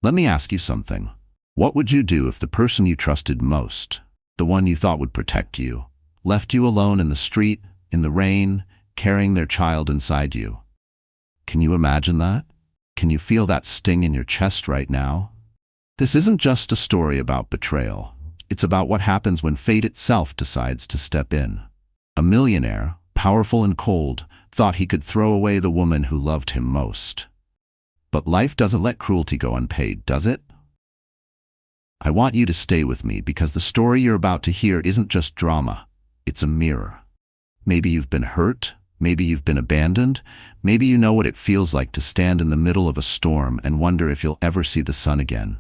Let me ask you something. What would you do if the person you trusted most, the one you thought would protect you, left you alone in the street, in the rain, carrying their child inside you? Can you imagine that? Can you feel that sting in your chest right now? This isn't just a story about betrayal. It's about what happens when fate itself decides to step in. A millionaire, powerful and cold, thought he could throw away the woman who loved him most. But life doesn't let cruelty go unpaid, does it? I want you to stay with me because the story you're about to hear isn't just drama. It's a mirror. Maybe you've been hurt. Maybe you've been abandoned. Maybe you know what it feels like to stand in the middle of a storm and wonder if you'll ever see the sun again.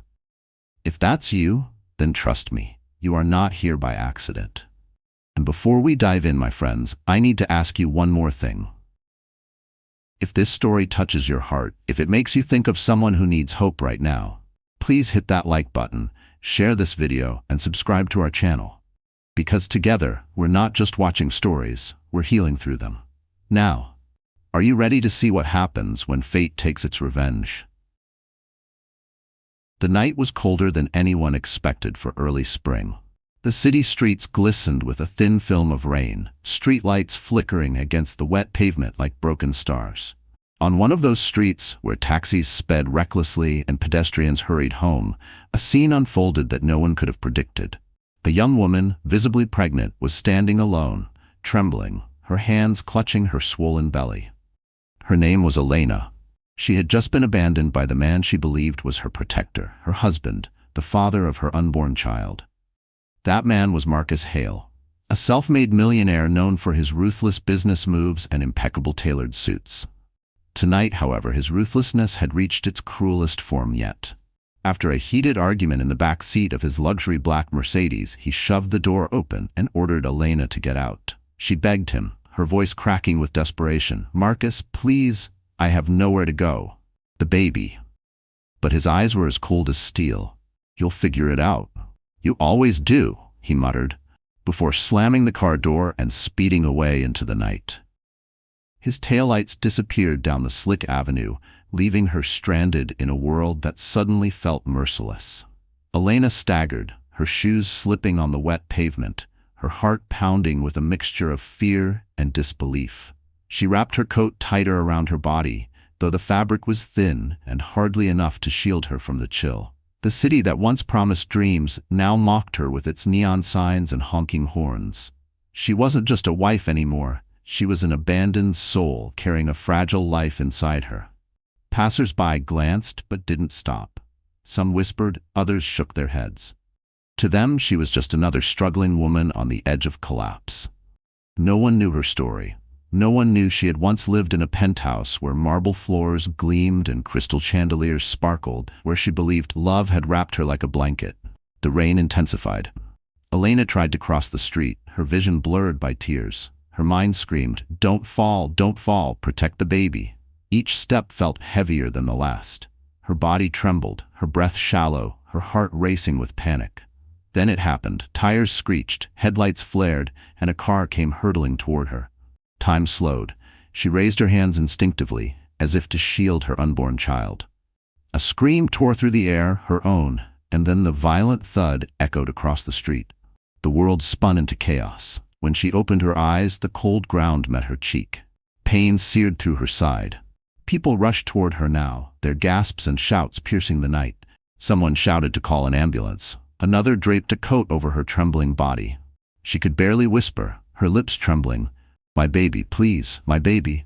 If that's you, then trust me, you are not here by accident. And before we dive in, my friends, I need to ask you one more thing. If this story touches your heart, if it makes you think of someone who needs hope right now, please hit that like button, share this video, and subscribe to our channel. Because together, we're not just watching stories, we're healing through them. Now, are you ready to see what happens when fate takes its revenge? The night was colder than anyone expected for early spring. The city streets glistened with a thin film of rain, streetlights flickering against the wet pavement like broken stars. On one of those streets, where taxis sped recklessly and pedestrians hurried home, a scene unfolded that no one could have predicted. A young woman, visibly pregnant, was standing alone, trembling, her hands clutching her swollen belly. Her name was Elena. She had just been abandoned by the man she believed was her protector, her husband, the father of her unborn child. That man was Marcus Hale, a self-made millionaire known for his ruthless business moves and impeccable tailored suits. Tonight, however, his ruthlessness had reached its cruelest form yet. After a heated argument in the back seat of his luxury black Mercedes, he shoved the door open and ordered Elena to get out. She begged him, her voice cracking with desperation. "Marcus, please, I have nowhere to go. The baby." But his eyes were as cold as steel. "You'll figure it out. You always do," he muttered, before slamming the car door and speeding away into the night. His taillights disappeared down the slick avenue, leaving her stranded in a world that suddenly felt merciless. Elena staggered, her shoes slipping on the wet pavement, her heart pounding with a mixture of fear and disbelief. She wrapped her coat tighter around her body, though the fabric was thin and hardly enough to shield her from the chill. The city that once promised dreams now mocked her with its neon signs and honking horns. She wasn't just a wife anymore. She was an abandoned soul carrying a fragile life inside her. Passers-by glanced but didn't stop. Some whispered, others shook their heads. To them, she was just another struggling woman on the edge of collapse. No one knew her story. No one knew she had once lived in a penthouse where marble floors gleamed and crystal chandeliers sparkled, where she believed love had wrapped her like a blanket. The rain intensified. Elena tried to cross the street, her vision blurred by tears. Her mind screamed, don't fall, protect the baby." Each step felt heavier than the last. Her body trembled, her breath shallow, her heart racing with panic. Then it happened. Tires screeched, headlights flared, and a car came hurtling toward her. Time slowed. She raised her hands instinctively, as if to shield her unborn child. A scream tore through the air, her own, and then the violent thud echoed across the street. The world spun into chaos. When she opened her eyes, the cold ground met her cheek. Pain seared through her side. People rushed toward her now, their gasps and shouts piercing the night. Someone shouted to call an ambulance. Another draped a coat over her trembling body. She could barely whisper, her lips trembling, "My baby, please, my baby."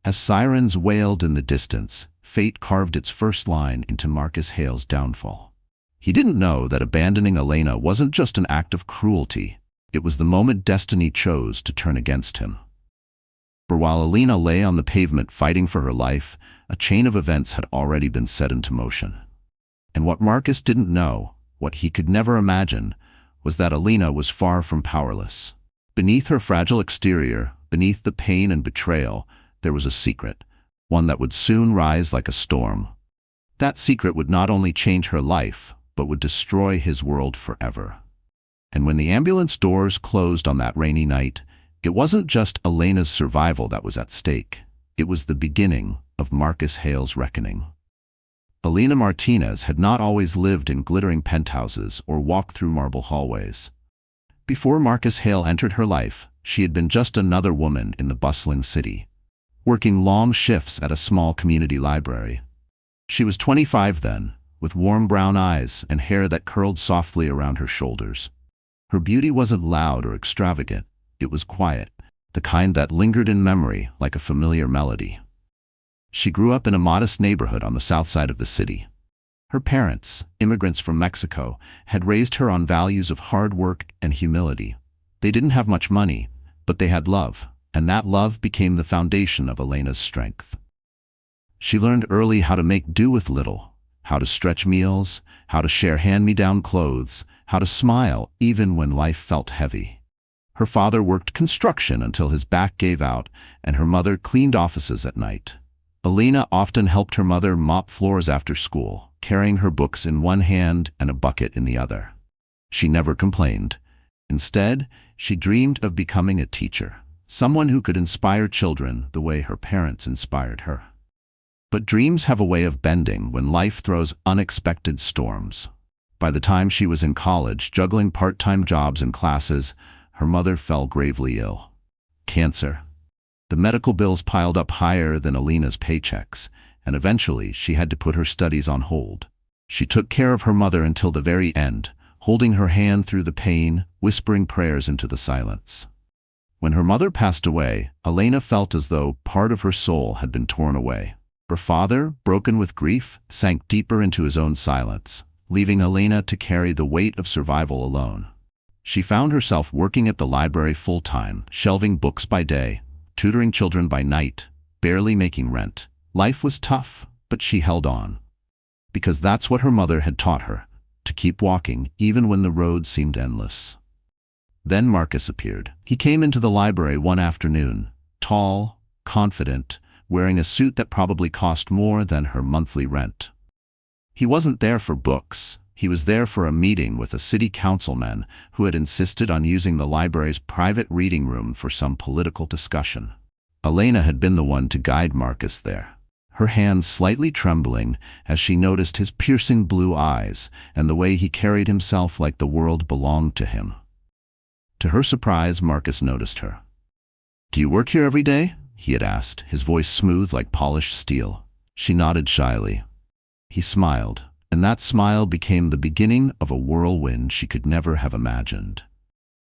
As sirens wailed in the distance, fate carved its first line into Marcus Hale's downfall. He didn't know that abandoning Elena wasn't just an act of cruelty. It was the moment destiny chose to turn against him. For while Elena lay on the pavement fighting for her life, a chain of events had already been set into motion. And what Marcus didn't know, what he could never imagine, was that Elena was far from powerless. Beneath her fragile exterior, beneath the pain and betrayal, there was a secret, one that would soon rise like a storm. That secret would not only change her life, but would destroy his world forever. And when the ambulance doors closed on that rainy night, it wasn't just Elena's survival that was at stake. It was the beginning of Marcus Hale's reckoning. Elena Martinez had not always lived in glittering penthouses or walked through marble hallways. Before Marcus Hale entered her life, she had been just another woman in the bustling city, working long shifts at a small community library. She was 25 then, with warm brown eyes and hair that curled softly around her shoulders. Her beauty wasn't loud or extravagant, it was quiet, the kind that lingered in memory like a familiar melody. She grew up in a modest neighborhood on the south side of the city. Her parents, immigrants from Mexico, had raised her on values of hard work and humility. They didn't have much money, but they had love, and that love became the foundation of Elena's strength. She learned early how to make do with little, how to stretch meals, how to share hand-me-down clothes, how to smile even when life felt heavy. Her father worked construction until his back gave out, and her mother cleaned offices at night. Elena often helped her mother mop floors after school, carrying her books in one hand and a bucket in the other. She never complained. Instead, she dreamed of becoming a teacher, someone who could inspire children the way her parents inspired her. But dreams have a way of bending when life throws unexpected storms. By the time she was in college, juggling part-time jobs and classes, her mother fell gravely ill. Cancer. The medical bills piled up higher than Elena's paychecks, and eventually she had to put her studies on hold. She took care of her mother until the very end, holding her hand through the pain, whispering prayers into the silence. When her mother passed away, Elena felt as though part of her soul had been torn away. Her father, broken with grief, sank deeper into his own silence, leaving Elena to carry the weight of survival alone. She found herself working at the library full-time, shelving books by day, tutoring children by night, barely making rent. Life was tough, but she held on. Because that's what her mother had taught her, to keep walking even when the road seemed endless. Then Marcus appeared. He came into the library one afternoon, tall, confident, wearing a suit that probably cost more than her monthly rent. He wasn't there for books. He was there for a meeting with a city councilman who had insisted on using the library's private reading room for some political discussion. Elena had been the one to guide Marcus there, her hands slightly trembling as she noticed his piercing blue eyes and the way he carried himself like the world belonged to him. To her surprise, Marcus noticed her. "Do you work here every day?" he had asked, his voice smooth like polished steel. She nodded shyly. He smiled, and that smile became the beginning of a whirlwind she could never have imagined.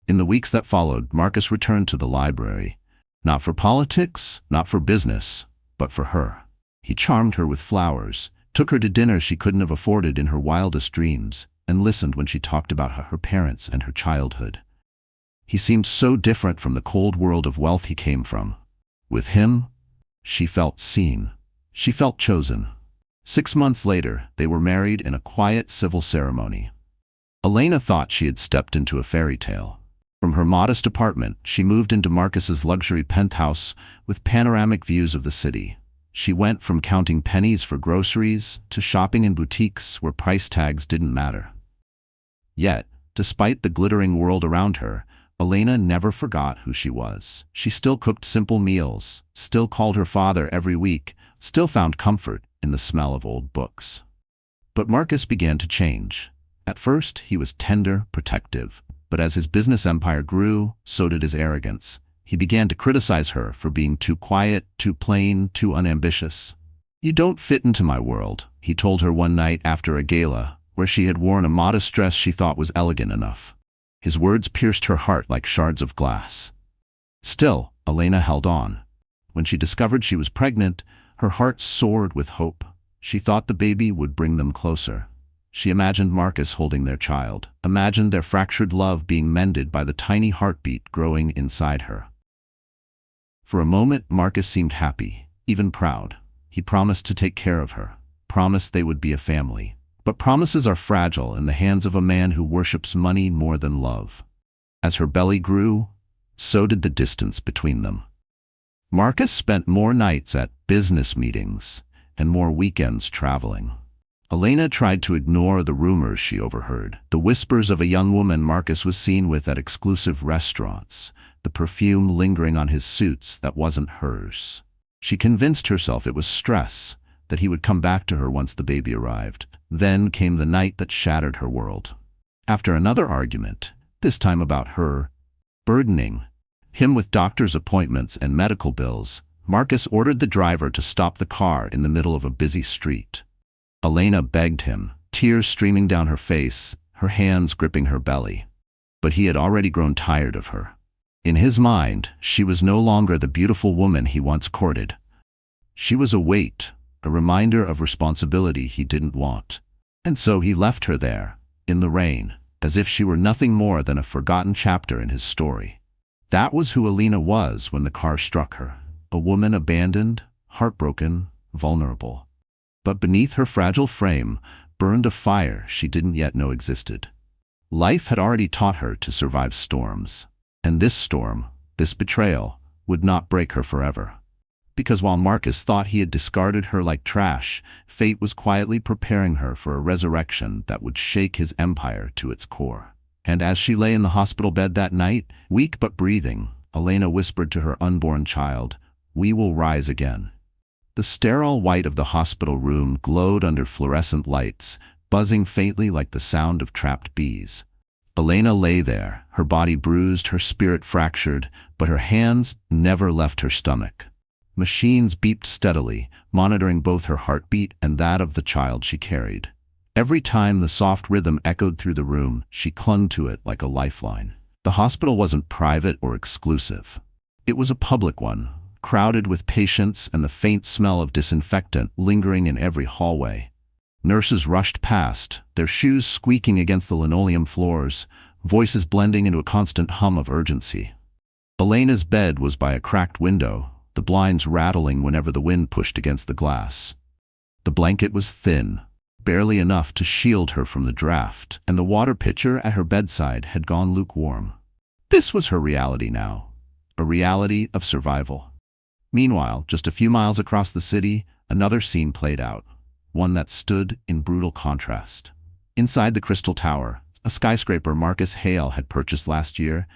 In the weeks that followed, Marcus returned to the library, not for politics, not for business, but for her. He charmed her with flowers, took her to dinner she couldn't have afforded in her wildest dreams, and listened when she talked about her parents and her childhood. He seemed so different from the cold world of wealth he came from. With him, she felt seen. She felt chosen. 6 months later, they were married in a quiet civil ceremony. Elena thought she had stepped into a fairy tale. From her modest apartment, she moved into Marcus's luxury penthouse with panoramic views of the city. She went from counting pennies for groceries to shopping in boutiques where price tags didn't matter. Yet, despite the glittering world around her, Elena never forgot who she was. She still cooked simple meals, still called her father every week, still found comfort in the smell of old books. But Marcus began to change. At first, he was tender, protective, but as his business empire grew, so did his arrogance. He began to criticize her for being too quiet, too plain, too unambitious. "You don't fit into my world," he told her one night after a gala, where she had worn a modest dress she thought was elegant enough. His words pierced her heart like shards of glass. Still, Elena held on. When she discovered she was pregnant, her heart soared with hope. She thought the baby would bring them closer. She imagined Marcus holding their child, imagined their fractured love being mended by the tiny heartbeat growing inside her. For a moment, Marcus seemed happy, even proud. He promised to take care of her, promised they would be a family. But promises are fragile in the hands of a man who worships money more than love. As her belly grew, so did the distance between them. Marcus spent more nights at business meetings and more weekends traveling. Elena tried to ignore the rumors she overheard, the whispers of a young woman Marcus was seen with at exclusive restaurants, the perfume lingering on his suits that wasn't hers. She convinced herself it was stress, that he would come back to her once the baby arrived. Then came the night that shattered her world. After another argument, this time about her, burdening him with doctor's appointments and medical bills, Marcus ordered the driver to stop the car in the middle of a busy street. Elena begged him, tears streaming down her face, her hands gripping her belly. But he had already grown tired of her. In his mind, she was no longer the beautiful woman he once courted. She was a weight, a reminder of responsibility he didn't want. And so he left her there, in the rain, as if she were nothing more than a forgotten chapter in his story. That was who Elena was when the car struck her. A woman abandoned, heartbroken, vulnerable. But beneath her fragile frame burned a fire she didn't yet know existed. Life had already taught her to survive storms. And this storm, this betrayal, would not break her forever. Because while Marcus thought he had discarded her like trash, fate was quietly preparing her for a resurrection that would shake his empire to its core. And as she lay in the hospital bed that night, weak but breathing, Elena whispered to her unborn child, "We will rise again." The sterile white of the hospital room glowed under fluorescent lights, buzzing faintly like the sound of trapped bees. Elena lay there, her body bruised, her spirit fractured, but her hands never left her stomach. Machines beeped steadily, monitoring both her heartbeat and that of the child she carried. Every time the soft rhythm echoed through the room, she clung to it like a lifeline. The hospital wasn't private or exclusive. It was a public one, crowded with patients and the faint smell of disinfectant lingering in every hallway. Nurses rushed past, their shoes squeaking against the linoleum floors, voices blending into a constant hum of urgency. Elena's bed was by a cracked window, the blinds rattling whenever the wind pushed against the glass. The blanket was thin, barely enough to shield her from the draft, and the water pitcher at her bedside had gone lukewarm. This was her reality now, a reality of survival. Meanwhile, just a few miles across the city, another scene played out, one that stood in brutal contrast. Inside the Crystal Tower, a skyscraper Marcus Hale had purchased last year,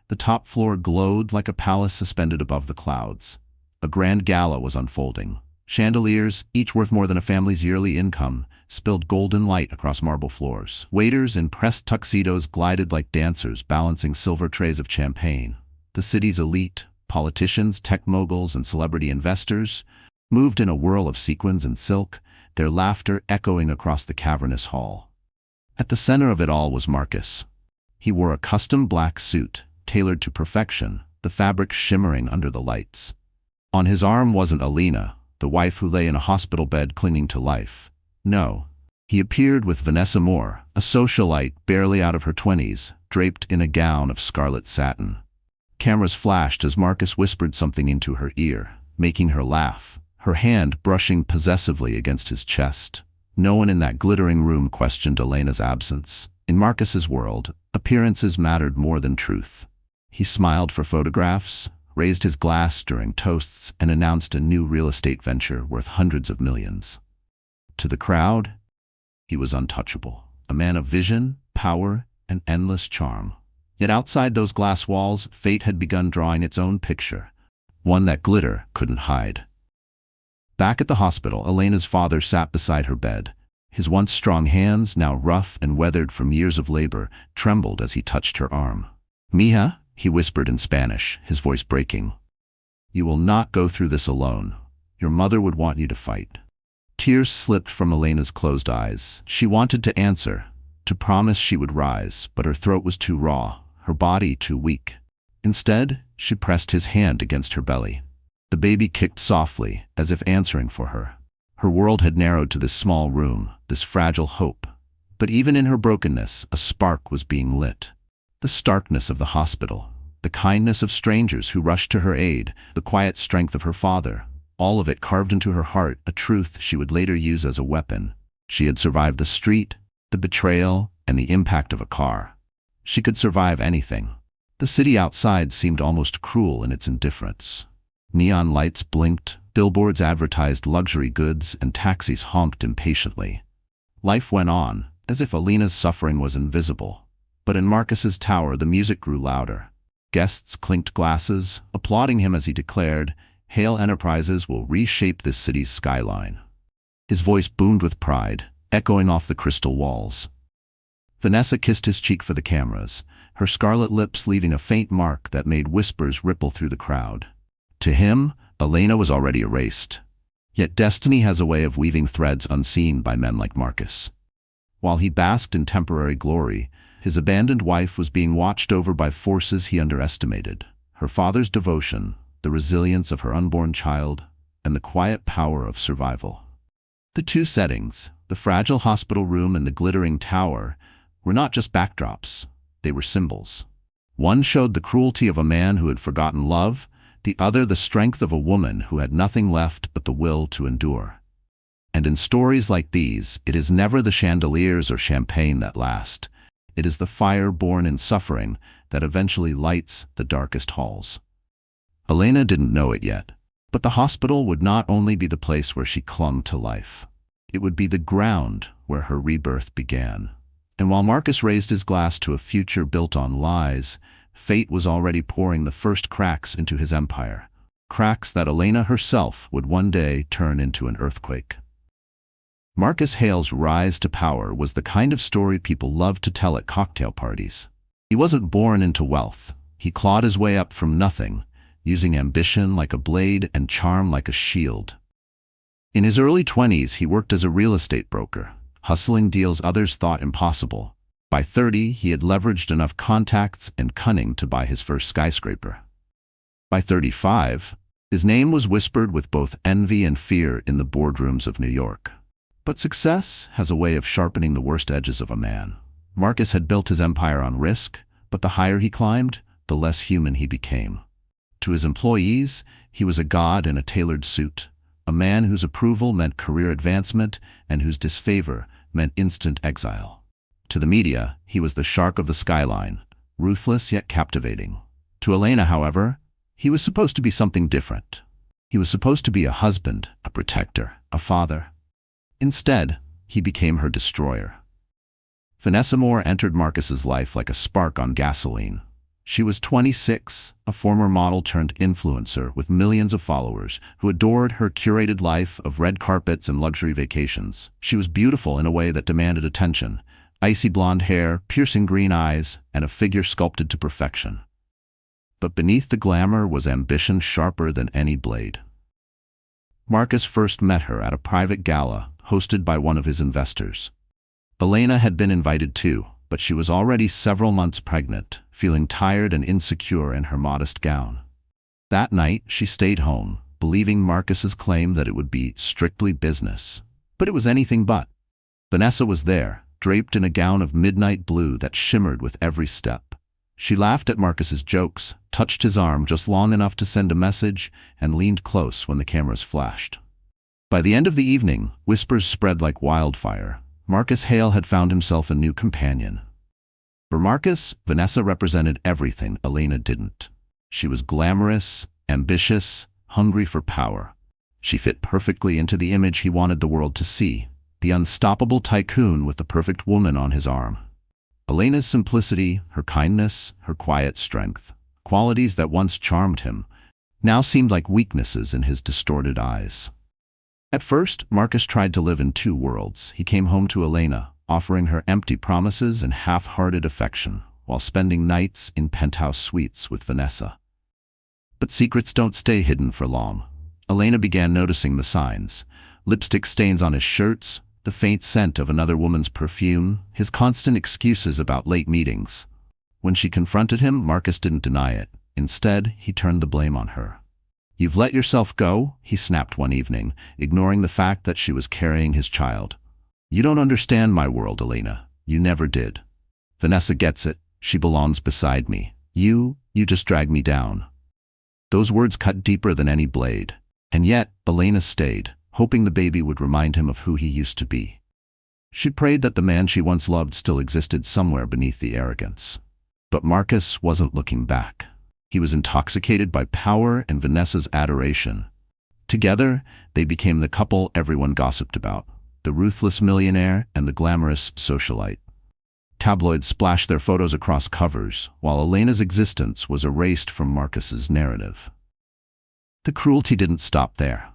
the top floor glowed like a palace suspended above the clouds. A grand gala was unfolding. Chandeliers, each worth more than a family's yearly income, spilled golden light across marble floors. Waiters in pressed tuxedos glided like dancers, balancing silver trays of champagne. The city's elite, politicians, tech moguls, and celebrity investors, moved in a whirl of sequins and silk, their laughter echoing across the cavernous hall. At the center of it all was Marcus. He wore a custom black suit, tailored to perfection, the fabric shimmering under the lights. On his arm wasn't Elena, the wife who lay in a hospital bed clinging to life. No. He appeared with Vanessa Moore, a socialite barely out of her 20s, draped in a gown of scarlet satin. Cameras flashed as Marcus whispered something into her ear, making her laugh, her hand brushing possessively against his chest. No one in that glittering room questioned Elena's absence. In Marcus's world, appearances mattered more than truth. He smiled for photographs, raised his glass during toasts, and announced a new real estate venture worth hundreds of millions. To the crowd, he was untouchable, a man of vision, power, and endless charm. Yet outside those glass walls, fate had begun drawing its own picture, one that glitter couldn't hide. Back at the hospital, Elena's father sat beside her bed. His once strong hands, now rough and weathered from years of labor, trembled as he touched her arm. "Mija," he whispered in Spanish, his voice breaking. "You will not go through this alone. Your mother would want you to fight." Tears slipped from Elena's closed eyes. She wanted to answer, to promise she would rise, but her throat was too raw, her body too weak. Instead, she pressed his hand against her belly. The baby kicked softly, as if answering for her. Her world had narrowed to this small room, this fragile hope. But even in her brokenness, a spark was being lit. The starkness of the hospital, the kindness of strangers who rushed to her aid, the quiet strength of her father, all of it carved into her heart, a truth she would later use as a weapon. She had survived the street, the betrayal, and the impact of a car. She could survive anything. The city outside seemed almost cruel in its indifference. Neon lights blinked, billboards advertised luxury goods, and taxis honked impatiently. Life went on, as if Elena's suffering was invisible. But in Marcus's tower, the music grew louder. Guests clinked glasses, applauding him as he declared, "Hale Enterprises will reshape this city's skyline." His voice boomed with pride, echoing off the crystal walls. Vanessa kissed his cheek for the cameras, her scarlet lips leaving a faint mark that made whispers ripple through the crowd. To him, Elena was already erased. Yet destiny has a way of weaving threads unseen by men like Marcus. While he basked in temporary glory, his abandoned wife was being watched over by forces he underestimated. Her father's devotion, the resilience of her unborn child, and the quiet power of survival. The two settings, the fragile hospital room and the glittering tower, were not just backdrops, they were symbols. One showed the cruelty of a man who had forgotten love, the other the strength of a woman who had nothing left but the will to endure. And in stories like these, it is never the chandeliers or champagne that last. It is the fire born in suffering that eventually lights the darkest halls. Elena didn't know it yet, but the hospital would not only be the place where she clung to life. It would be the ground where her rebirth began. And while Marcus raised his glass to a future built on lies, fate was already pouring the first cracks into his empire. Cracks that Elena herself would one day turn into an earthquake. Marcus Hale's rise to power was the kind of story people loved to tell at cocktail parties. He wasn't born into wealth. He clawed his way up from nothing, using ambition like a blade and charm like a shield. In his early 20s, he worked as a real estate broker, hustling deals others thought impossible. By 30, he had leveraged enough contacts and cunning to buy his first skyscraper. By 35, his name was whispered with both envy and fear in the boardrooms of New York. But success has a way of sharpening the worst edges of a man. Marcus had built his empire on risk, but the higher he climbed, the less human he became. To his employees, he was a god in a tailored suit, a man whose approval meant career advancement and whose disfavor meant instant exile. To the media, he was the shark of the skyline, ruthless yet captivating. To Elena, however, he was supposed to be something different. He was supposed to be a husband, a protector, a father. Instead, he became her destroyer. Vanessa Moore entered Marcus's life like a spark on gasoline. She was 26, a former model turned influencer with millions of followers who adored her curated life of red carpets and luxury vacations. She was beautiful in a way that demanded attention, icy blonde hair, piercing green eyes, and a figure sculpted to perfection. But beneath the glamour was ambition sharper than any blade. Marcus first met her at a private gala hosted by one of his investors. Elena had been invited too, but she was already several months pregnant, feeling tired and insecure in her modest gown. That night, she stayed home, believing Marcus's claim that it would be strictly business. But it was anything but. Vanessa was there, draped in a gown of midnight blue that shimmered with every step. She laughed at Marcus's jokes, touched his arm just long enough to send a message, and leaned close when the cameras flashed. By the end of the evening, whispers spread like wildfire. Marcus Hale had found himself a new companion. For Marcus, Vanessa represented everything Elena didn't. She was glamorous, ambitious, hungry for power. She fit perfectly into the image he wanted the world to see, the unstoppable tycoon with the perfect woman on his arm. Elena's simplicity, her kindness, her quiet strength, qualities that once charmed him, now seemed like weaknesses in his distorted eyes. At first, Marcus tried to live in two worlds. He came home to Elena, offering her empty promises and half-hearted affection, while spending nights in penthouse suites with Vanessa. But secrets don't stay hidden for long. Elena began noticing the signs: lipstick stains on his shirts, the faint scent of another woman's perfume, his constant excuses about late meetings. When she confronted him, Marcus didn't deny it. Instead, he turned the blame on her. "You've let yourself go," he snapped one evening, ignoring the fact that she was carrying his child. "You don't understand my world, Elena. You never did. Vanessa gets it. She belongs beside me. You just drag me down." Those words cut deeper than any blade. And yet, Elena stayed, hoping the baby would remind him of who he used to be. She prayed that the man she once loved still existed somewhere beneath the arrogance. But Marcus wasn't looking back. He was intoxicated by power and Vanessa's adoration. Together, they became the couple everyone gossiped about, the ruthless millionaire and the glamorous socialite. Tabloids splashed their photos across covers, while Elena's existence was erased from Marcus's narrative. The cruelty didn't stop there.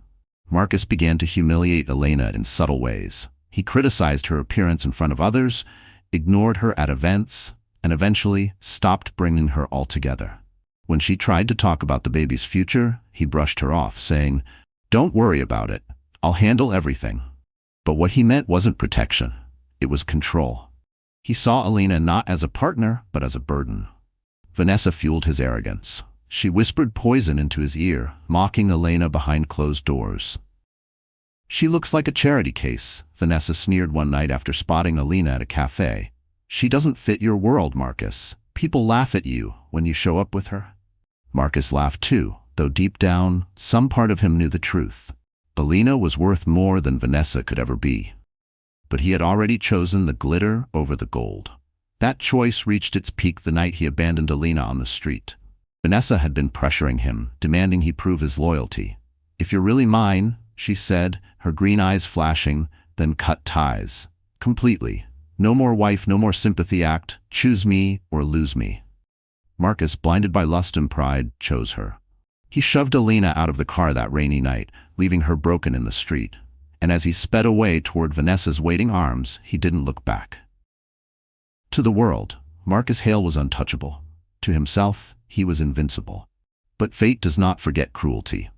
Marcus began to humiliate Elena in subtle ways. He criticized her appearance in front of others, ignored her at events, and eventually stopped bringing her altogether. When she tried to talk about the baby's future, he brushed her off, saying, "Don't worry about it. I'll handle everything." But what he meant wasn't protection. It was control. He saw Elena not as a partner, but as a burden. Vanessa fueled his arrogance. She whispered poison into his ear, mocking Elena behind closed doors. "She looks like a charity case," Vanessa sneered one night after spotting Elena at a cafe. "She doesn't fit your world, Marcus. People laugh at you when you show up with her." Marcus laughed too, though deep down, some part of him knew the truth. Elena was worth more than Vanessa could ever be. But he had already chosen the glitter over the gold. That choice reached its peak the night he abandoned Elena on the street. Vanessa had been pressuring him, demanding he prove his loyalty. "If you're really mine," she said, her green eyes flashing, "then cut ties. Completely. No more wife, no more sympathy act. Choose me or lose me." Marcus, blinded by lust and pride, chose her. He shoved Elena out of the car that rainy night, leaving her broken in the street. And as he sped away toward Vanessa's waiting arms, he didn't look back. To the world, Marcus Hale was untouchable. To himself, he was invincible. But fate does not forget cruelty.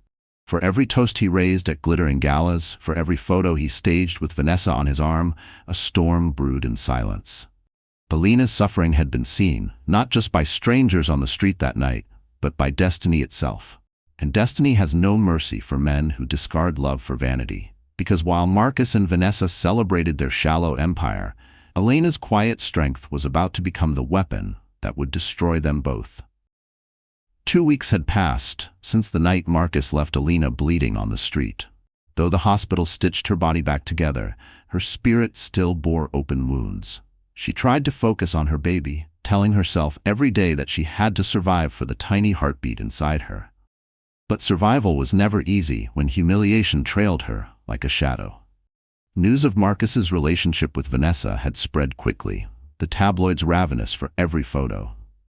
For every toast he raised at glittering galas, for every photo he staged with Vanessa on his arm, a storm brewed in silence. Elena's suffering had been seen, not just by strangers on the street that night, but by destiny itself. And destiny has no mercy for men who discard love for vanity. Because while Marcus and Vanessa celebrated their shallow empire, Elena's quiet strength was about to become the weapon that would destroy them both. 2 weeks had passed since the night Marcus left Elena bleeding on the street. Though the hospital stitched her body back together, her spirit still bore open wounds. She tried to focus on her baby, telling herself every day that she had to survive for the tiny heartbeat inside her. But survival was never easy when humiliation trailed her like a shadow. News of Marcus's relationship with Vanessa had spread quickly, the tabloids ravenous for every photo.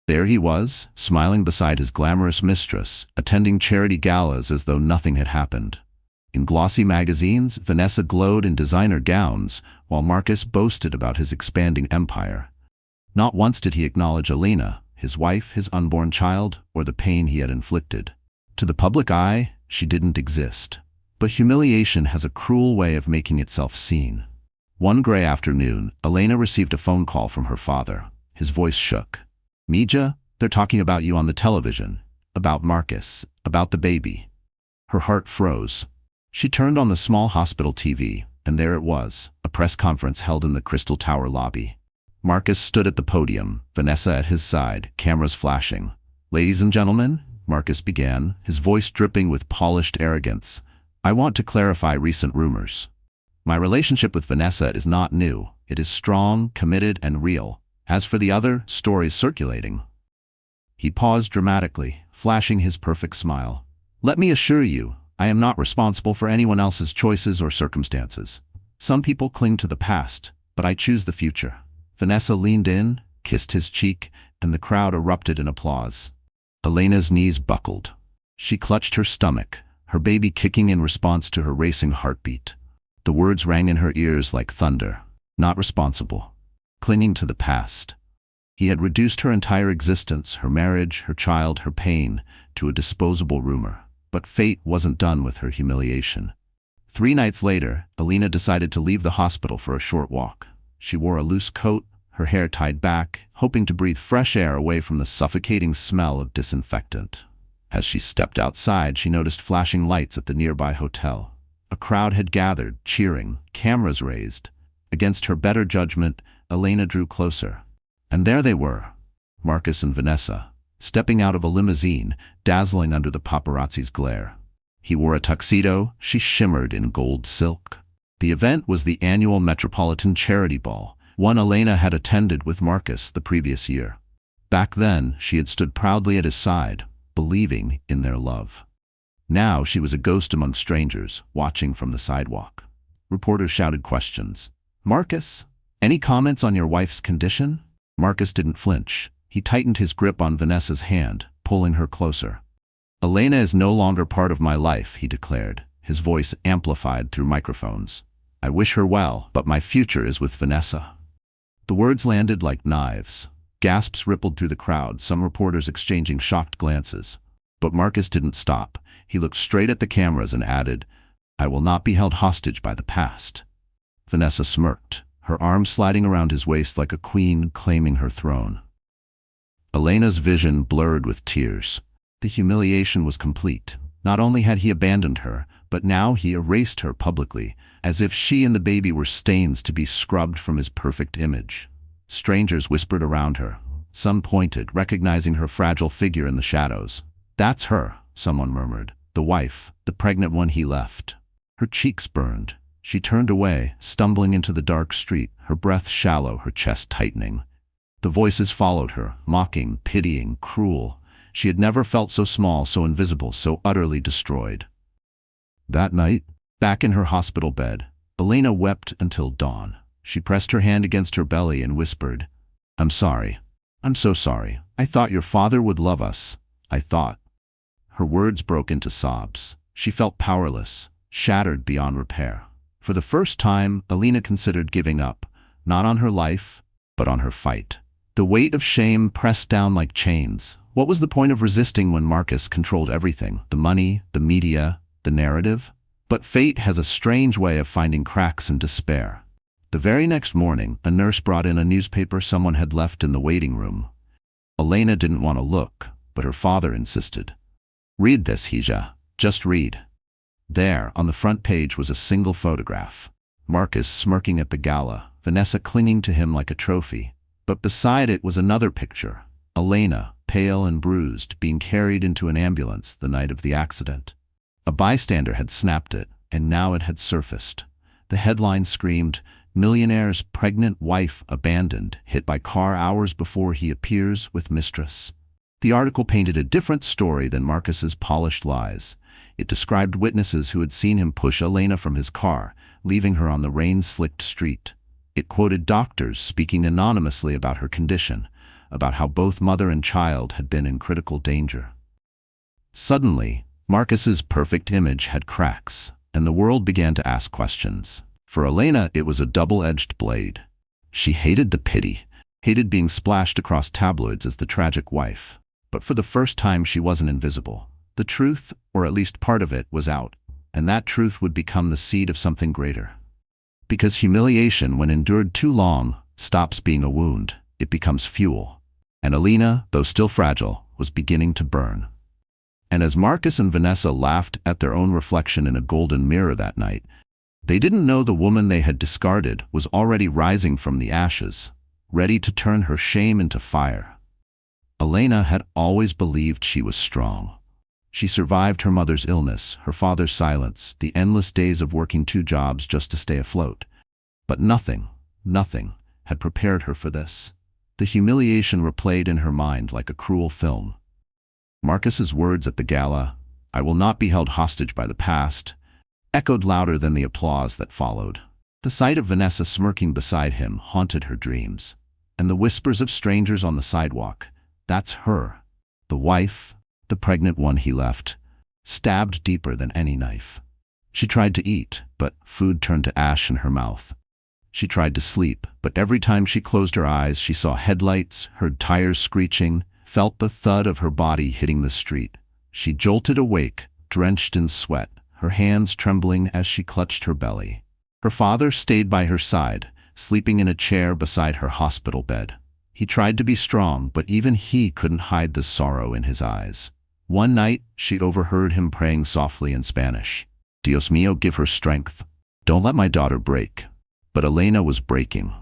There he was, smiling beside his glamorous mistress, attending charity galas as though nothing had happened. In glossy magazines, Vanessa glowed in designer gowns, while Marcus boasted about his expanding empire. Not once did he acknowledge Elena, his wife, his unborn child, or the pain he had inflicted. To the public eye, she didn't exist. But humiliation has a cruel way of making itself seen. One gray afternoon, Elena received a phone call from her father. His voice shook. "Mija, they're talking about you on the television. About Marcus. About the baby." Her heart froze. She turned on the small hospital TV, and there it was, a press conference held in the Crystal Tower lobby. Marcus stood at the podium, Vanessa at his side, cameras flashing. "Ladies and gentlemen," Marcus began, his voice dripping with polished arrogance, "I want to clarify recent rumors. My relationship with Vanessa is not new. It is strong, committed, and real. As for the other stories circulating..." He paused dramatically, flashing his perfect smile. "Let me assure you, I am not responsible for anyone else's choices or circumstances. Some people cling to the past, but I choose the future." Vanessa leaned in, kissed his cheek, and the crowd erupted in applause. Elena's knees buckled. She clutched her stomach, her baby kicking in response to her racing heartbeat. The words rang in her ears like thunder. Not responsible. Clinging to the past. He had reduced her entire existence, her marriage, her child, her pain, to a disposable rumor. But fate wasn't done with her humiliation. 3 nights later, Elena decided to leave the hospital for a short walk. She wore a loose coat, her hair tied back, hoping to breathe fresh air away from the suffocating smell of disinfectant. As she stepped outside, she noticed flashing lights at the nearby hotel. A crowd had gathered, cheering, cameras raised. Against her better judgment, Elena drew closer. And there they were, Marcus and Vanessa, stepping out of a limousine, dazzling under the paparazzi's glare. He wore a tuxedo, she shimmered in gold silk. The event was the annual Metropolitan Charity Ball, one Elena had attended with Marcus the previous year. Back then, she had stood proudly at his side, believing in their love. Now she was a ghost among strangers, watching from the sidewalk. Reporters shouted questions. "Marcus, any comments on your wife's condition?" Marcus didn't flinch. He tightened his grip on Vanessa's hand, pulling her closer. "Elena is no longer part of my life," he declared. his voice amplified through microphones. "I wish her well, but my future is with Vanessa." The words landed like knives. Gasps rippled through the crowd, some reporters exchanging shocked glances. But Marcus didn't stop. He looked straight at the cameras and added, "I will not be held hostage by the past." Vanessa smirked, her arms sliding around his waist like a queen claiming her throne. Elena's vision blurred with tears. The humiliation was complete. Not only had he abandoned her, but now he erased her publicly, as if she and the baby were stains to be scrubbed from his perfect image. Strangers whispered around her. Some pointed, recognizing her fragile figure in the shadows. "That's her," someone murmured. "The wife, the pregnant one he left." Her cheeks burned. She turned away, stumbling into the dark street, her breath shallow, her chest tightening. The voices followed her, mocking, pitying, cruel. She had never felt so small, so invisible, so utterly destroyed. That night, back in her hospital bed, Elena wept until dawn. She pressed her hand against her belly and whispered, "I'm sorry. I'm so sorry. I thought your father would love us. I thought." Her words broke into sobs. She felt powerless, shattered beyond repair. For the first time, Elena considered giving up, not on her life, but on her fight. The weight of shame pressed down like chains. What was the point of resisting when Marcus controlled everything? The money, the media, the narrative? But fate has a strange way of finding cracks in despair. The very next morning, a nurse brought in a newspaper someone had left in the waiting room. Elena didn't want to look, but her father insisted. "Read this, Hija. Just read." There, on the front page, was a single photograph. Marcus smirking at the gala, Vanessa clinging to him like a trophy. But beside it was another picture. Elena, pale and bruised, being carried into an ambulance the night of the accident. A bystander had snapped it, and now it had surfaced. The headline screamed, "Millionaire's pregnant wife abandoned, hit by car hours before he appears with mistress." The article painted a different story than Marcus's polished lies. It described witnesses who had seen him push Elena from his car, leaving her on the rain-slicked street. It quoted doctors speaking anonymously about her condition, about how both mother and child had been in critical danger. Suddenly, Marcus's perfect image had cracks, and the world began to ask questions. For Elena, it was a double-edged blade. She hated the pity, hated being splashed across tabloids as the tragic wife. But for the first time, she wasn't invisible. The truth, or at least part of it, was out, and that truth would become the seed of something greater. Because humiliation, when endured too long, stops being a wound. It becomes fuel. And Elena, though still fragile, was beginning to burn. And as Marcus and Vanessa laughed at their own reflection in a golden mirror that night, they didn't know the woman they had discarded was already rising from the ashes, ready to turn her shame into fire. Elena had always believed she was strong. She survived her mother's illness, her father's silence, the endless days of working 2 jobs just to stay afloat. But nothing had prepared her for this. The humiliation replayed in her mind like a cruel film. Marcus's words at the gala, "I will not be held hostage by the past," echoed louder than the applause that followed. The sight of Vanessa smirking beside him haunted her dreams. And the whispers of strangers on the sidewalk, "That's her, the wife, the pregnant one he left," stabbed deeper than any knife. She tried to eat, but food turned to ash in her mouth. She tried to sleep, but every time she closed her eyes, she saw headlights, heard tires screeching, felt the thud of her body hitting the street. She jolted awake, drenched in sweat, her hands trembling as she clutched her belly. Her father stayed by her side, sleeping in a chair beside her hospital bed. He tried to be strong, but even he couldn't hide the sorrow in his eyes. One night, she overheard him praying softly in Spanish. "Dios mío, give her strength. Don't let my daughter break." But Elena was breaking.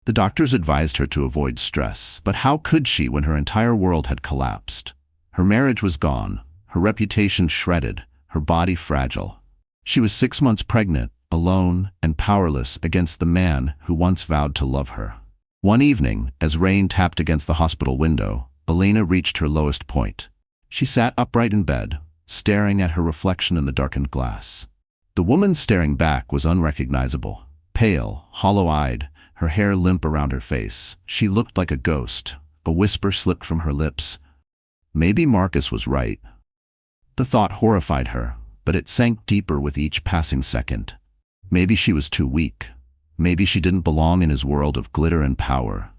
The doctors advised her to avoid stress, but how could she when her entire world had collapsed? Her marriage was gone, her reputation shredded, her body fragile. She was 6 months pregnant, alone and powerless against the man who once vowed to love her. One evening, as rain tapped against the hospital window, Elena reached her lowest point. She sat upright in bed, staring at her reflection in the darkened glass. The woman staring back was unrecognizable. Pale, hollow-eyed, her hair limp around her face, she looked like a ghost. A whisper slipped from her lips. Maybe Marcus was right. The thought horrified her, but it sank deeper with each passing second. Maybe she was too weak. Maybe she didn't belong in his world of glitter and power.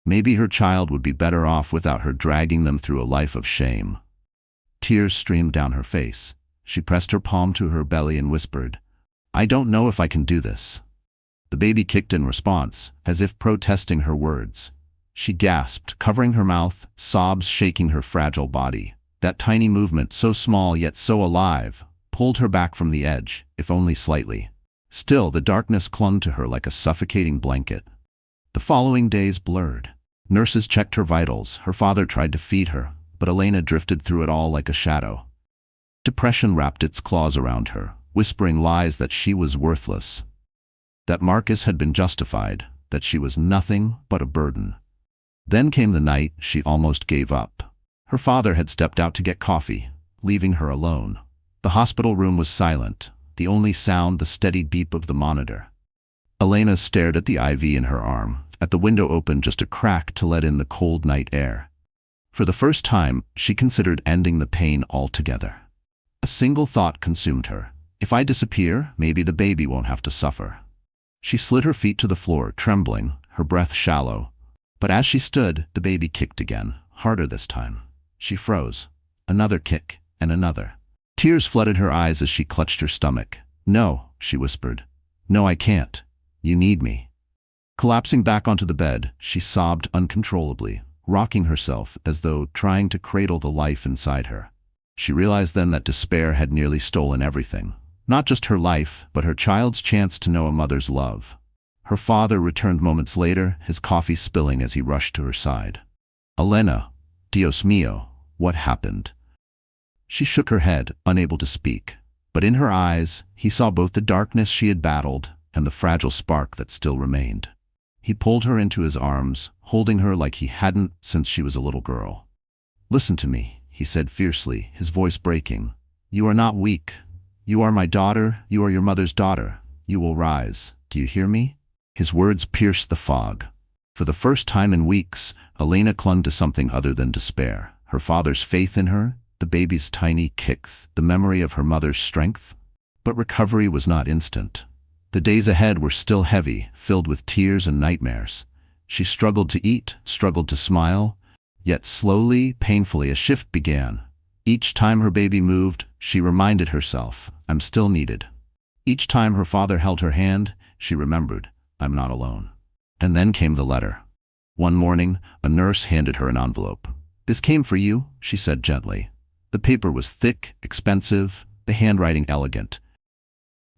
Maybe her child would be better off without her dragging them through a life of shame. Tears streamed down her face. She pressed her palm to her belly and whispered, "I don't know if I can do this." The baby kicked in response, as if protesting her words. She gasped, covering her mouth, sobs shaking her fragile body. That tiny movement, so small yet so alive, pulled her back from the edge, if only slightly. Still, the darkness clung to her like a suffocating blanket. The following days blurred. Nurses checked her vitals, her father tried to feed her, but Elena drifted through it all like a shadow. Depression wrapped its claws around her, whispering lies that she was worthless, that Marcus had been justified, that she was nothing but a burden. Then came the night she almost gave up. Her father had stepped out to get coffee, leaving her alone. The hospital room was silent, the only sound the steady beep of the monitor. Elena stared at the IV in her arm, at the window open just a crack to let in the cold night air. For the first time, she considered ending the pain altogether. A single thought consumed her. If I disappear, maybe the baby won't have to suffer. She slid her feet to the floor, trembling, her breath shallow. But as she stood, the baby kicked again, harder this time. She froze. Another kick, and another. Tears flooded her eyes as she clutched her stomach. "No," she whispered. "No, I can't. You need me." Collapsing back onto the bed, she sobbed uncontrollably, rocking herself as though trying to cradle the life inside her. She realized then that despair had nearly stolen everything. Not just her life, but her child's chance to know a mother's love. Her father returned moments later, his coffee spilling as he rushed to her side. "Elena, Dios mío, what happened?" She shook her head, unable to speak. But in her eyes, he saw both the darkness she had battled and the fragile spark that still remained. He pulled her into his arms, holding her like he hadn't since she was a little girl. "Listen to me," he said fiercely, his voice breaking. "You are not weak. You are my daughter. You are your mother's daughter. You will rise. Do you hear me?" His words pierced the fog. For the first time in weeks, Elena clung to something other than despair. Her father's faith in her, the baby's tiny kicks, the memory of her mother's strength. But recovery was not instant. The days ahead were still heavy, filled with tears and nightmares. She struggled to eat, struggled to smile, yet slowly, painfully, a shift began. Each time her baby moved, she reminded herself, "I'm still needed." Each time her father held her hand, she remembered, "I'm not alone." And then came the letter. One morning, a nurse handed her an envelope. "This came for you," she said gently. The paper was thick, expensive, the handwriting elegant.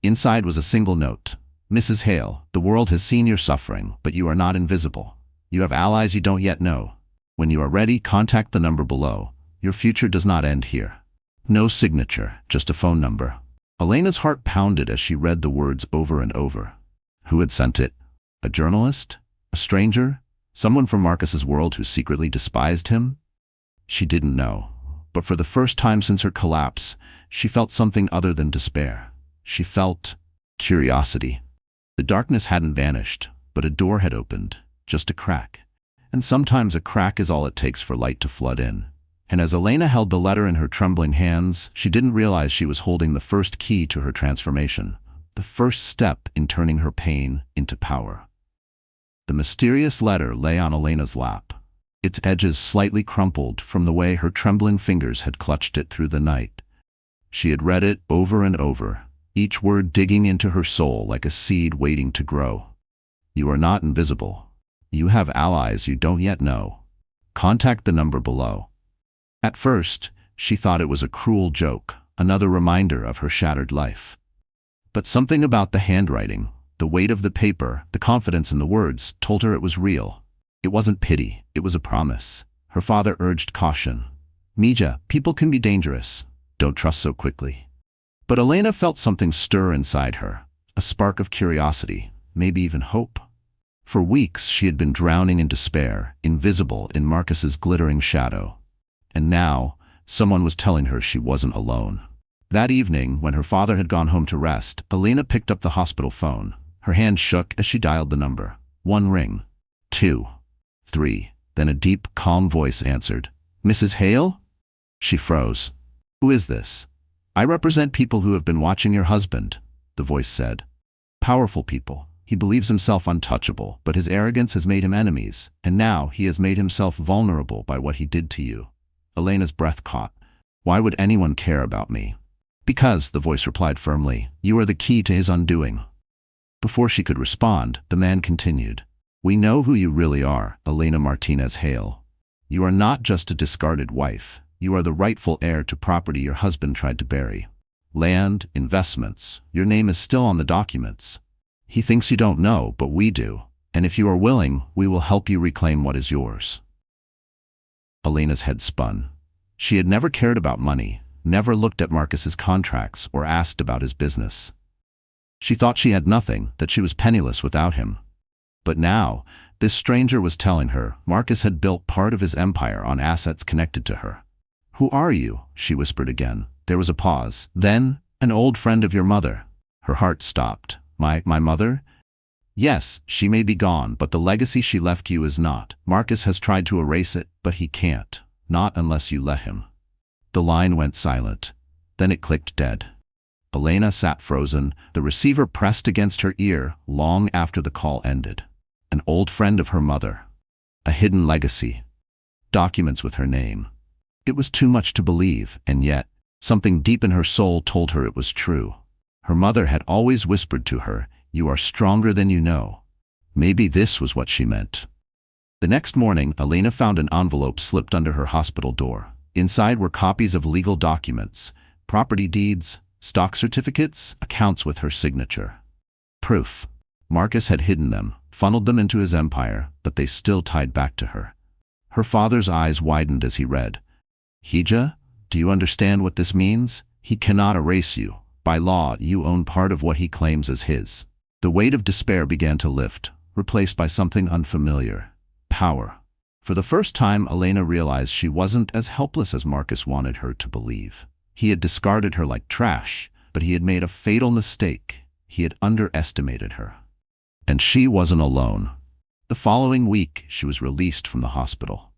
Inside was a single note. "Mrs. Hale, the world has seen your suffering, but you are not invisible. You have allies you don't yet know. When you are ready, contact the number below. Your future does not end here." No signature, just a phone number. Elena's heart pounded as she read the words over and over. Who had sent it? A journalist? A stranger? Someone from Marcus's world who secretly despised him? She didn't know. But for the first time since her collapse, she felt something other than despair. She felt curiosity. The darkness hadn't vanished, but a door had opened, just a crack. And sometimes a crack is all it takes for light to flood in. And as Elena held the letter in her trembling hands, she didn't realize she was holding the first key to her transformation, the first step in turning her pain into power. The mysterious letter lay on Elena's lap, its edges slightly crumpled from the way her trembling fingers had clutched it through the night. She had read it over and over, each word digging into her soul like a seed waiting to grow. You are not invisible. You have allies you don't yet know. Contact the number below. At first, she thought it was a cruel joke, another reminder of her shattered life. But something about the handwriting, the weight of the paper, the confidence in the words, told her it was real. It wasn't pity, it was a promise. Her father urged caution. "Mija, people can be dangerous. Don't trust so quickly." But Elena felt something stir inside her, a spark of curiosity, maybe even hope. For weeks she had been drowning in despair, invisible in Marcus's glittering shadow. And now, someone was telling her she wasn't alone. That evening, when her father had gone home to rest, Elena picked up the hospital phone. Her hand shook as she dialed the number. 1 ring. 2. 3. Then a deep, calm voice answered. "Mrs. Hale?" She froze. "Who is this?" I represent people who have been watching your husband, the voice said. Powerful people. He believes himself untouchable, but his arrogance has made him enemies, and now he has made himself vulnerable by what he did to you. Elena's breath caught. Why would anyone care about me? Because, the voice replied firmly, you are the key to his undoing. Before she could respond, the man continued. We know who you really are, Elena Martinez Hale. You are not just a discarded wife. You are the rightful heir to property your husband tried to bury. Land, investments. Your name is still on the documents. He thinks you don't know, but we do. And if you are willing, we will help you reclaim what is yours. Elena's head spun. She had never cared about money, never looked at Marcus's contracts or asked about his business. She thought she had nothing, that she was penniless without him. But now, this stranger was telling her Marcus had built part of his empire on assets connected to her. Who are you? She whispered again. There was a pause. Then, an old friend of your mother. Her heart stopped. My mother? Yes, she may be gone, but the legacy she left you is not. Marcus has tried to erase it, but he can't. Not unless you let him. The line went silent. Then it clicked dead. Elena sat frozen, the receiver pressed against her ear long after the call ended. An old friend of her mother. A hidden legacy. Documents with her name. It was too much to believe, and yet, something deep in her soul told her it was true. Her mother had always whispered to her, you are stronger than you know. Maybe this was what she meant. The next morning, Elena found an envelope slipped under her hospital door. Inside were copies of legal documents, property deeds, stock certificates, accounts with her signature. Proof. Marcus had hidden them, funneled them into his empire, but they still tied back to her. Her father's eyes widened as he read. Hija, do you understand what this means? He cannot erase you. By law, you own part of what he claims as his. The weight of despair began to lift, replaced by something unfamiliar. Power. For the first time, Elena realized she wasn't as helpless as Marcus wanted her to believe. He had discarded her like trash, but he had made a fatal mistake. He had underestimated her. And she wasn't alone. The following week, she was released from the hospital.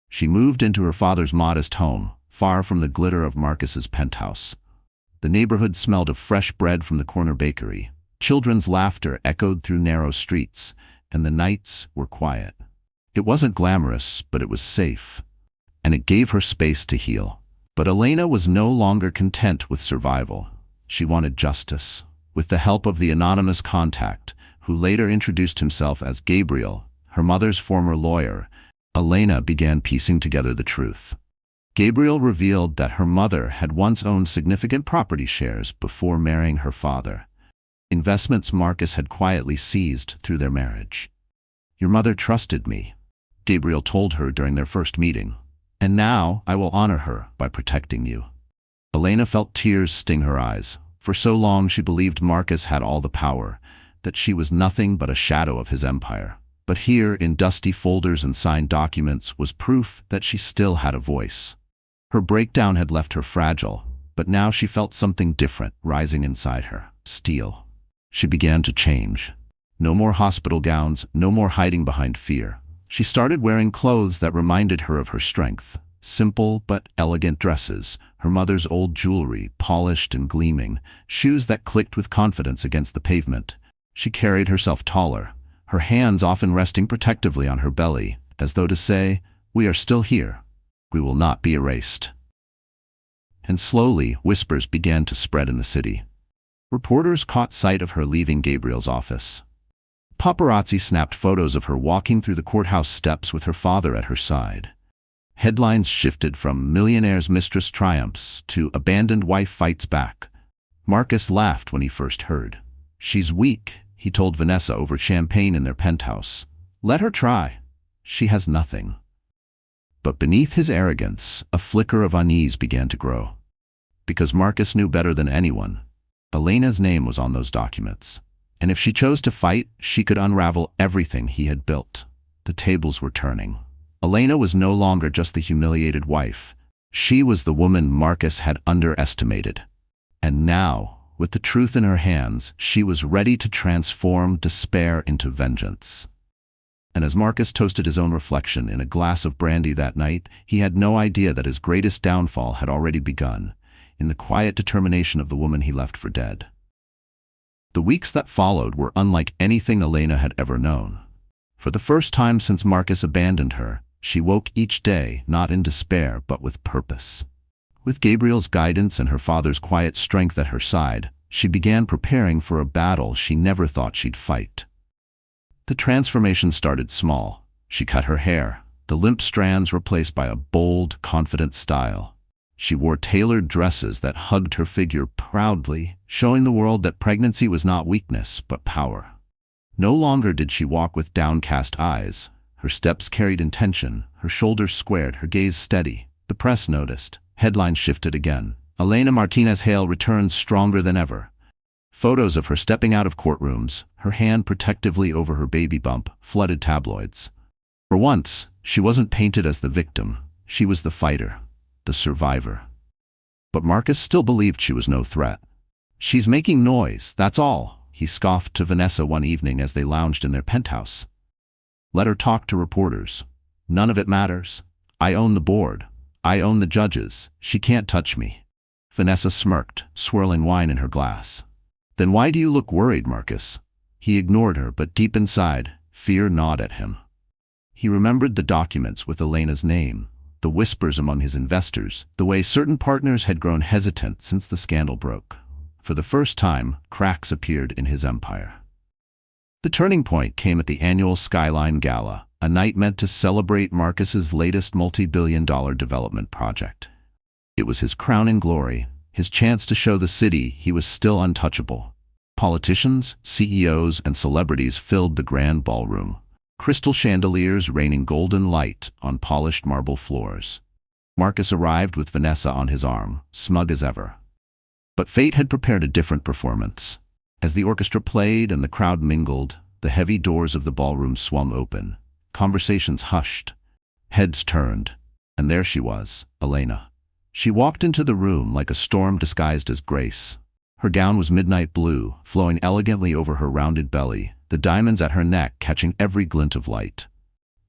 She moved into her father's modest home, far from the glitter of Marcus's penthouse. The neighborhood smelled of fresh bread from the corner bakery. Children's laughter echoed through narrow streets, and the nights were quiet. It wasn't glamorous, but it was safe, and it gave her space to heal. But Elena was no longer content with survival. She wanted justice. With the help of the anonymous contact, who later introduced himself as Gabriel, her mother's former lawyer, Elena began piecing together the truth. Gabriel revealed that her mother had once owned significant property shares before marrying her father. Investments Marcus had quietly seized through their marriage. Your mother trusted me, Gabriel told her during their first meeting. And now I will honor her by protecting you. Elena felt tears sting her eyes. For so long she believed Marcus had all the power, that she was nothing but a shadow of his empire. But here, in dusty folders and signed documents, was proof that she still had a voice. Her breakdown had left her fragile, but now she felt something different rising inside her. Steel. She began to change. No more hospital gowns, no more hiding behind fear. She started wearing clothes that reminded her of her strength. Simple but elegant dresses, her mother's old jewelry, polished and gleaming, shoes that clicked with confidence against the pavement. She carried herself taller, her hands often resting protectively on her belly, as though to say, we are still here. We will not be erased. And slowly, whispers began to spread in the city. Reporters caught sight of her leaving Gabriel's office. Paparazzi snapped photos of her walking through the courthouse steps with her father at her side. Headlines shifted from "Millionaire's mistress triumphs" to "Abandoned wife fights back." Marcus laughed when he first heard. She's weak, he told Vanessa over champagne in their penthouse. Let her try. She has nothing. But beneath his arrogance, a flicker of unease began to grow. Because Marcus knew better than anyone, Elena's name was on those documents. And if she chose to fight, she could unravel everything he had built. The tables were turning. Elena was no longer just the humiliated wife. She was the woman Marcus had underestimated. And now, with the truth in her hands, she was ready to transform despair into vengeance. And as Marcus toasted his own reflection in a glass of brandy that night, he had no idea that his greatest downfall had already begun. in the quiet determination of the woman he left for dead. The weeks that followed were unlike anything Elena had ever known. For the first time since Marcus abandoned her, she woke each day not in despair but with purpose. With Gabriel's guidance and her father's quiet strength at her side, she began preparing for a battle she never thought she'd fight. The transformation started small. She cut her hair, the limp strands replaced by a bold, confident style. She wore tailored dresses that hugged her figure proudly, showing the world that pregnancy was not weakness but power. No longer did she walk with downcast eyes. Her steps carried intention, her shoulders squared, her gaze steady. The press noticed. Headlines shifted again. Elena Martinez Hale returns stronger than ever. Photos of her stepping out of courtrooms, her hand protectively over her baby bump, flooded tabloids. For once, she wasn't painted as the victim. She was the fighter, the survivor. But Marcus still believed she was no threat. "She's making noise, that's all," he scoffed to Vanessa one evening as they lounged in their penthouse. "Let her talk to reporters. None of it matters. I own the board. I own the judges. She can't touch me." Vanessa smirked, swirling wine in her glass. "Then why do you look worried, Marcus?" He ignored her, but deep inside, fear gnawed at him. He remembered the documents with Elena's name, the whispers among his investors, the way certain partners had grown hesitant since the scandal broke. For the first time, cracks appeared in his empire. The turning point came at the annual Skyline Gala, a night meant to celebrate Marcus's latest multi-billion-dollar development project. It was his crowning glory, his chance to show the city he was still untouchable. Politicians, CEOs, and celebrities filled the grand ballroom, crystal chandeliers raining golden light on polished marble floors. Marcus arrived with Vanessa on his arm, smug as ever. But fate had prepared a different performance. As the orchestra played and the crowd mingled, the heavy doors of the ballroom swung open. Conversations hushed. Heads turned. And there she was, Elena. She walked into the room like a storm disguised as grace. Her gown was midnight blue, flowing elegantly over her rounded belly, the diamonds at her neck catching every glint of light.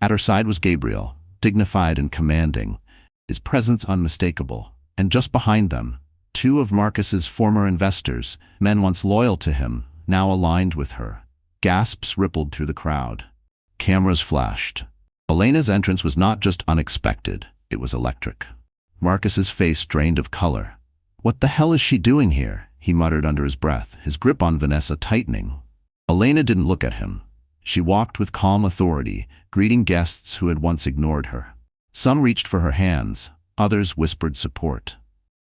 At her side was Gabriel, dignified and commanding, his presence unmistakable. And just behind them, two of Marcus's former investors, men once loyal to him, now aligned with her. Gasps rippled through the crowd. Cameras flashed. Elena's entrance was not just unexpected, it was electric. Marcus's face drained of color. "What the hell is she doing here?" he muttered under his breath, his grip on Vanessa tightening. Elena didn't look at him. She walked with calm authority, greeting guests who had once ignored her. Some reached for her hands, others whispered support.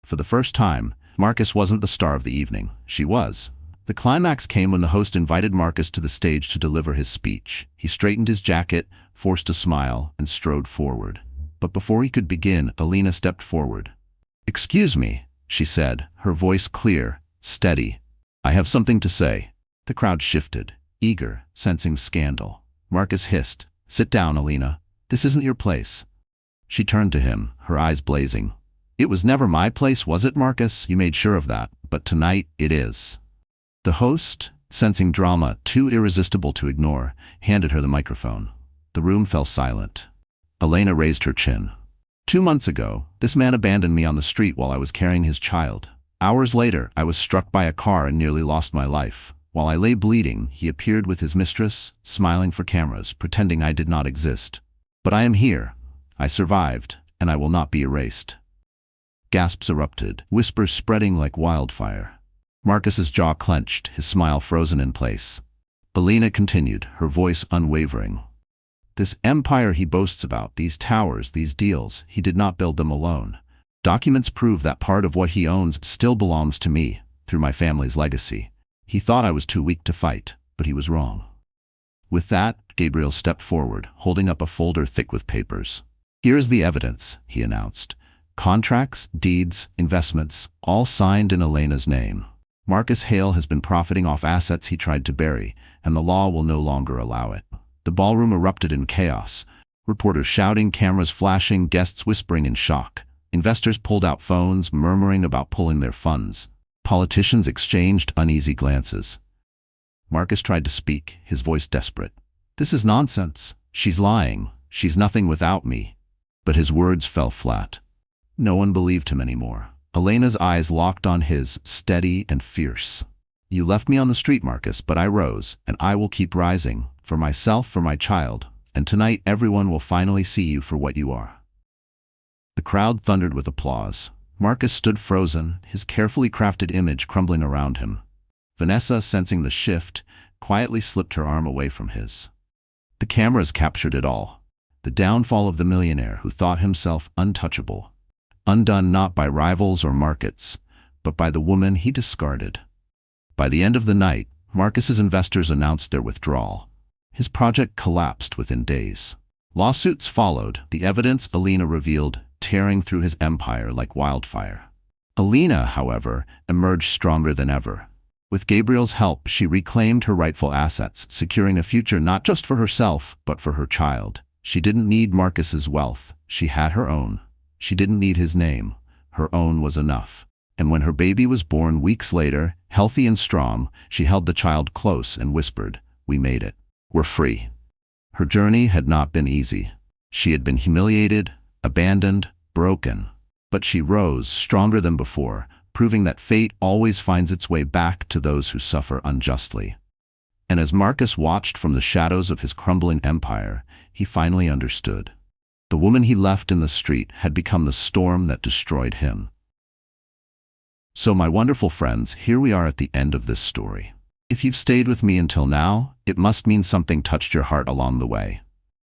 For the first time, Marcus wasn't the star of the evening. She was. The climax came when the host invited Marcus to the stage to deliver his speech. He straightened his jacket, forced a smile, and strode forward. But before he could begin, Elena stepped forward. "Excuse me," she said, her voice clear, steady. "I have something to say." The crowd shifted, eager, sensing scandal. Marcus hissed, "Sit down, Elena. This isn't your place." She turned to him, her eyes blazing. "It was never my place, was it, Marcus? You made sure of that. But tonight, it is." The host, sensing drama too irresistible to ignore, handed her the microphone. The room fell silent. Elena raised her chin. "2 months ago, this man abandoned me on the street while I was carrying his child. Hours later, I was struck by a car and nearly lost my life. While I lay bleeding, he appeared with his mistress, smiling for cameras, pretending I did not exist. But I am here. I survived, and I will not be erased." Gasps erupted, whispers spreading like wildfire. Marcus's jaw clenched, his smile frozen in place. Elena continued, her voice unwavering. "This empire he boasts about, these towers, these deals, he did not build them alone. Documents prove that part of what he owns still belongs to me, through my family's legacy. He thought I was too weak to fight, but he was wrong." With that, Gabriel stepped forward, holding up a folder thick with papers. "Here is the evidence," he announced. "Contracts, deeds, investments, all signed in Elena's name. Marcus Hale has been profiting off assets he tried to bury, and the law will no longer allow it." The ballroom erupted in chaos. Reporters shouting, cameras flashing, guests whispering in shock. Investors pulled out phones, murmuring about pulling their funds. Politicians exchanged uneasy glances. Marcus tried to speak, his voice desperate. "This is nonsense. She's lying. She's nothing without me." But his words fell flat. No one believed him anymore. Elena's eyes locked on his, steady and fierce. You left me on the street, Marcus, but I rose, and I will keep rising, for myself, for my child, and tonight everyone will finally see you for what you are. The crowd thundered with applause. Marcus stood frozen, his carefully crafted image crumbling around him. Vanessa, sensing the shift, quietly slipped her arm away from his. The cameras captured it all. The downfall of the millionaire who thought himself untouchable. Undone not by rivals or markets, but by the woman he discarded. By the end of the night, Marcus's investors announced their withdrawal. His project collapsed within days. Lawsuits followed, the evidence Elena revealed tearing through his empire like wildfire. Elena, however, emerged stronger than ever. With Gabriel's help, she reclaimed her rightful assets, securing a future not just for herself, but for her child. She didn't need Marcus's wealth. She had her own. She didn't need his name. Her own was enough. And when her baby was born weeks later, healthy and strong, she held the child close and whispered, "We made it. We're free." Her journey had not been easy. She had been humiliated, abandoned, broken. But she rose, stronger than before, proving that fate always finds its way back to those who suffer unjustly. And as Marcus watched from the shadows of his crumbling empire, he finally understood. The woman he left in the street had become the storm that destroyed him. So my wonderful friends, here we are at the end of this story. If you've stayed with me until now, it must mean something touched your heart along the way.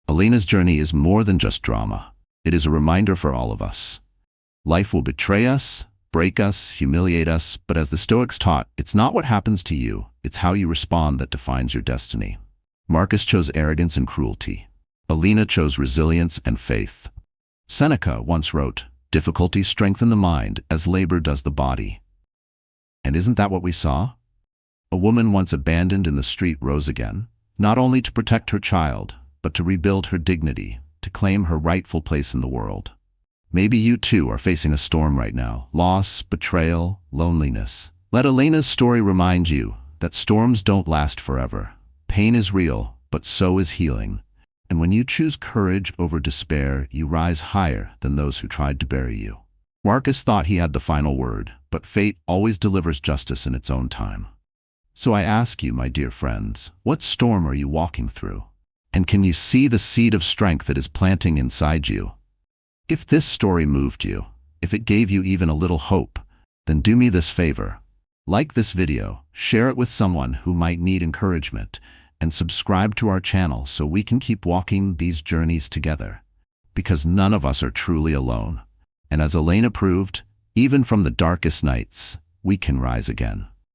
Elena's journey is more than just drama. It is a reminder for all of us. Life will betray us, break us, humiliate us, but as the Stoics taught, it's not what happens to you, it's how you respond that defines your destiny. Marcus chose arrogance and cruelty. Elena chose resilience and faith. Seneca once wrote, "Difficulties strengthen the mind as labor does the body." And isn't that what we saw? A woman once abandoned in the street rose again, not only to protect her child, but to rebuild her dignity, to claim her rightful place in the world. Maybe you too are facing a storm right now, loss, betrayal, loneliness. Let Elena's story remind you that storms don't last forever. Pain is real, but so is healing. And when you choose courage over despair, you rise higher than those who tried to bury you. Marcus thought he had the final word, but fate always delivers justice in its own time. So I ask you, my dear friends, what storm are you walking through? And can you see the seed of strength that is planting inside you? If this story moved you, if it gave you even a little hope, then do me this favor. Like this video, share it with someone who might need encouragement, and subscribe to our channel so we can keep walking these journeys together. Because none of us are truly alone. And as Elena proved, even from the darkest nights, we can rise again.